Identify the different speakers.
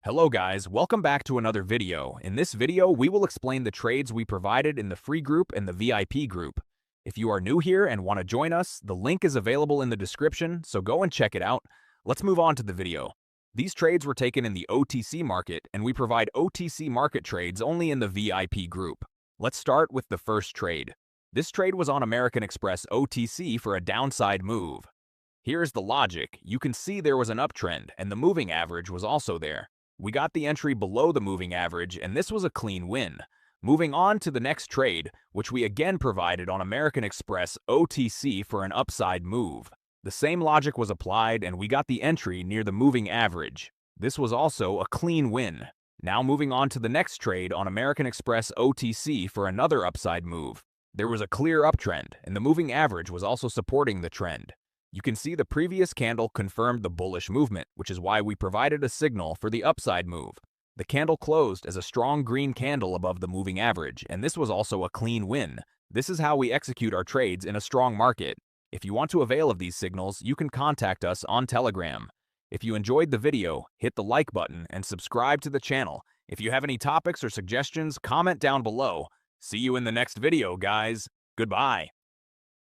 Speaker 1: Hello guys, welcome back to another video. In this video, we will explain the trades we provided in the free group and the VIP group. If you are new here and want to join us, the link is available in the description, so go and check it out. Let's move on to the video. These trades were taken in the OTC market, and we provide OTC market trades only in the VIP group. Let's start with the first trade. This trade was on American Express OTC for a downside move. Here's the logic. You can see there was an uptrend, and the moving average was also there. We got the entry below the moving average, and this was a clean win. Moving on to the next trade, which we again provided on American Express OTC for an upside move. The same logic was applied, and we got the entry near the moving average. This was also a clean win. Now moving on to the next trade on American Express OTC for another upside move. There was a clear uptrend, and the moving average was also supporting the trend. You can see the previous candle confirmed the bullish movement, which is why we provided a signal for the upside move. The candle closed as a strong green candle above the moving average, and this was also a clean win. This is how we execute our trades in a strong market. If you want to avail of these signals, you can contact us on Telegram. If you enjoyed the video, hit the like button and subscribe to the channel. If you have any topics or suggestions, comment down below. See you in the next video, guys. Goodbye.